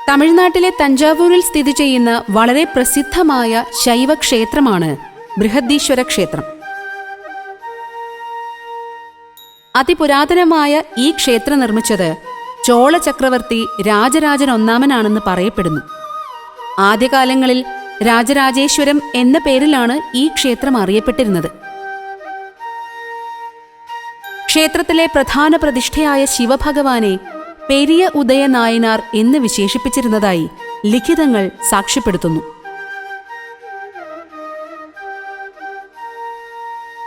തമിഴ്നാട്ടിലെ തഞ്ചാവൂരിൽ സ്ഥിതി ചെയ്യുന്ന വളരെ പ്രസിദ്ധമായ ശൈവക്ഷേത്രമാണ് ബൃഹദീശ്വര ക്ഷേത്രം. അതിപുരാതനമായ ഈ ക്ഷേത്രം നിർമ്മിച്ചത് ചോള ചക്രവർത്തി രാജരാജൻ ഒന്നാമനാണെന്ന് പറയപ്പെടുന്നു. ആദ്യകാലങ്ങളിൽ രാജരാജേശ്വരം എന്ന പേരിലാണ് ഈ ക്ഷേത്രം അറിയപ്പെട്ടിരുന്നത്. ക്ഷേത്രത്തിലെ പ്രധാന പ്രതിഷ്ഠയായ ശിവഭഗവാനെ പെരിയ ഉദയ നായനാർ എന്ന് വിശേഷിപ്പിച്ചിരുന്നതായി ലിഖിതങ്ങൾ സാക്ഷ്യപ്പെടുത്തുന്നു.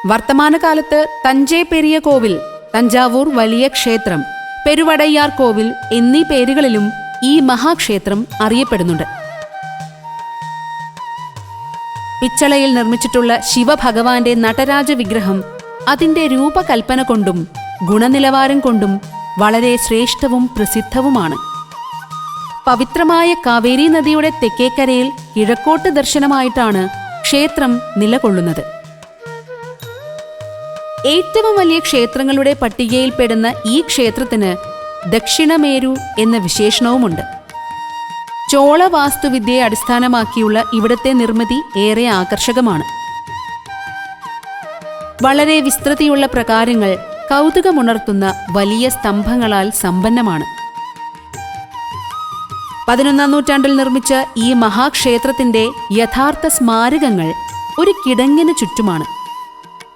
വർത്തമാനകാലത്ത് തഞ്ചൈ പെരിയ കോവിൽ, തഞ്ചാവൂർ വലിയ ക്ഷേത്രം, പെരുവടയ്യാർ കോവിൽ എന്നീ പേരുകളിലും ഈ മഹാക്ഷേത്രം അറിയപ്പെടുന്നുണ്ട്. പിച്ചളയിൽ നിർമ്മിച്ചിട്ടുള്ള ശിവഭഗവാന്റെ നടരാജ വിഗ്രഹം അതിന്റെ രൂപകൽപ്പന കൊണ്ടും ഗുണനിലവാരം കൊണ്ടും വളരെ ശ്രേഷ്ഠവും പ്രസിദ്ധവുമാണ്. പവിത്രമായ കാവേരി നദിയുടെ തെക്കേക്കരയിൽ കിഴക്കോട്ട് ദർശനമായിട്ടാണ് ക്ഷേത്രം നിലകൊള്ളുന്നത്. ഏറ്റവും വലിയ ക്ഷേത്രങ്ങളുടെ പട്ടികയിൽപ്പെടുന്ന ഈ ക്ഷേത്രത്തിന് ദക്ഷിണമേരു എന്ന വിശേഷണവുമുണ്ട്. ചോള വാസ്തുവിദ്യയെ അടിസ്ഥാനമാക്കിയുള്ള ഇവിടത്തെ നിർമ്മിതി ഏറെ ആകർഷകമാണ്. വളരെ വിസ്തൃതിയുള്ള പ്രകാരങ്ങൾ കൗതുകമുണർത്തുന്ന വലിയ സ്തംഭങ്ങളാൽ സമ്പന്നമാണ്. 11ാം നൂറ്റാണ്ടിൽ നിർമ്മിച്ച ഈ മഹാക്ഷേത്രത്തിന്റെ യഥാർത്ഥ സ്മാരകങ്ങൾ ഒരു കിടങ്ങിന് ചുറ്റുമാണ്.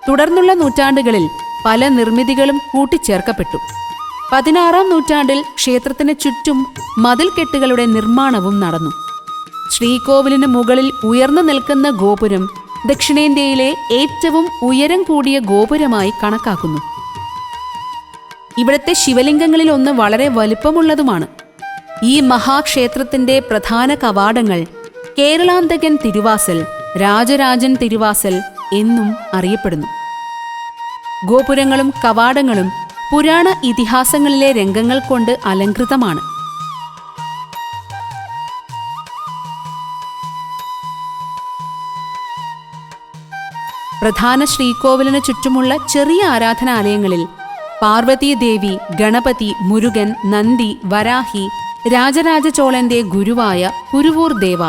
തുടർന്നുള്ള നൂറ്റാണ്ടുകളിൽ പല നിർമ്മിതികളും കൂട്ടിച്ചേർക്കപ്പെട്ടു. 16ാം നൂറ്റാണ്ടിൽ ക്ഷേത്രത്തിന് ചുറ്റും മതിൽക്കെട്ടുകളുടെ നിർമ്മാണവും നടന്നു. ശ്രീകോവിലിന് മുകളിൽ ഉയർന്നു നിൽക്കുന്ന ഗോപുരം ദക്ഷിണേന്ത്യയിലെ ഏറ്റവും ഉയരം കൂടിയ ഗോപുരമായി കണക്കാക്കുന്നു. ഇവിടുത്തെ ശിവലിംഗങ്ങളിൽ ഒന്ന് വളരെ വലുപ്പമുള്ളതുമാണ്. ഈ മഹാക്ഷേത്രത്തിന്റെ പ്രധാന കവാടങ്ങൾ കേരളാന്തകൻ തിരുവാസൽ, രാജരാജൻ തിരുവാസൽ എന്നും അറിയപ്പെടുന്നു. ഗോപുരങ്ങളും കവാടങ്ങളും പുരാണ ഇതിഹാസങ്ങളിലെ രംഗങ്ങൾ കൊണ്ട് അലങ്കൃതമാണ്. പ്രധാന ശ്രീകോവിലിന് ചുറ്റുമുള്ള ചെറിയ ആരാധനാലയങ്ങളിൽ പാർവതീദേവി, ഗണപതി, മുരുകൻ, നന്ദി, വരാഹി, രാജരാജ ചോളന്റെ ഗുരുവായ കുരുവൂർ ദേവ,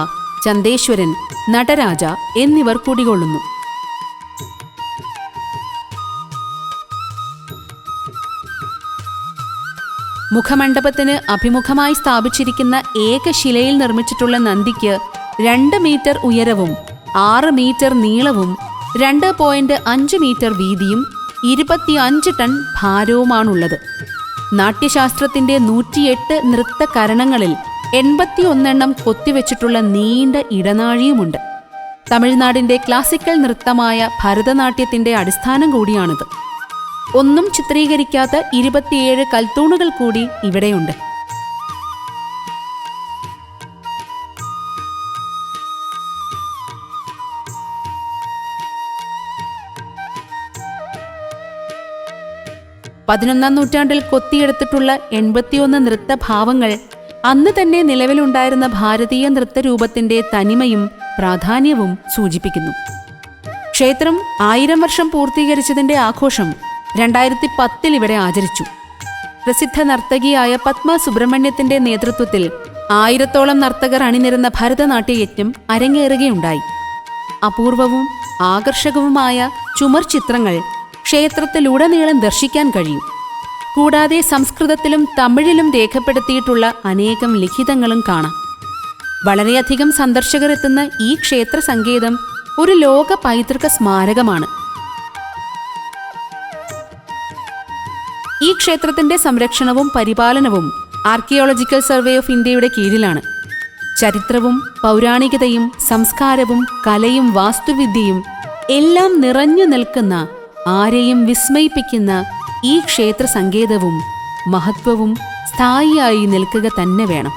ചന്ദേശ്വരൻ, നടരാജ എന്നിവർ കുടികൊള്ളുന്നു. മുഖമണ്ഡപത്തിന് അഭിമുഖമായി സ്ഥാപിച്ചിരിക്കുന്ന ഏകശിലയിൽ നിർമ്മിച്ചിട്ടുള്ള നന്ദിക്ക് 2 മീറ്റർ ഉയരവും 6 മീറ്റർ നീളവും 2.5 മീറ്റർ വീതിയും 25 ടൺ ഭാരവുമാണുള്ളത്. നാട്യശാസ്ത്രത്തിന്റെ 108 നൃത്തകരണങ്ങളിൽ 81 കൊത്തിവെച്ചിട്ടുള്ള നീണ്ട ഇടനാഴിയുമുണ്ട്. തമിഴ്നാടിന്റെ ക്ലാസിക്കൽ നൃത്തമായ ഭരതനാട്യത്തിന്റെ അടിസ്ഥാനം കൂടിയാണിത്. ഒന്നും ചിത്രീകരിക്കാത്ത 27 കൽത്തൂണുകൾ കൂടി ഇവിടെയുണ്ട്. പതിനൊന്നാം നൂറ്റാണ്ടിൽ കൊത്തിയെടുത്തിട്ടുള്ള 81 നൃത്തഭാവങ്ങൾ അന്ന് തന്നെ നിലവിലുണ്ടായിരുന്ന ഭാരതീയ നൃത്തരൂപത്തിന്റെ തനിമയും പ്രാധാന്യവും സൂചിപ്പിക്കുന്നു. ക്ഷേത്രം 1000 വർഷം പൂർത്തീകരിച്ചതിന്റെ ആഘോഷം 2010 ഇവിടെ ആചരിച്ചു. പ്രസിദ്ധ നർത്തകിയായ പത്മ സുബ്രഹ്മണ്യത്തിന്റെ നേതൃത്വത്തിൽ 1000ഓളം നർത്തകർ അണിനിരുന്ന ഭരതനാട്യയജ്ഞം അരങ്ങേറുകയുണ്ടായി. അപൂർവവും ആകർഷകവുമായ ചുമർ ചിത്രങ്ങൾ ക്ഷേത്രത്തിലുടനീളം ദർശിക്കാൻ കഴിയും. കൂടാതെ സംസ്കൃതത്തിലും തമിഴിലും രേഖപ്പെടുത്തിയിട്ടുള്ള അനേകം ലിഖിതങ്ങളും കാണാം. വളരെയധികം സന്ദർശകർ എത്തുന്ന ഈ ക്ഷേത്ര സങ്കേതം ഒരു ലോക പൈതൃക സ്മാരകമാണ്. ഈ ക്ഷേത്രത്തിന്റെ സംരക്ഷണവും പരിപാലനവും ആർക്കിയോളജിക്കൽ സർവേ ഓഫ് ഇന്ത്യയുടെ കീഴിലാണ്. ചരിത്രവും പൗരാണികതയും സംസ്കാരവും കലയും വാസ്തുവിദ്യയും എല്ലാം നിറഞ്ഞു നിൽക്കുന്ന, ആരെയും വിസ്മയിപ്പിക്കുന്ന ഈ ക്ഷേത്ര സങ്കേതവും മഹത്വവും സ്ഥായിയായി നിൽക്കുക തന്നെ വേണം.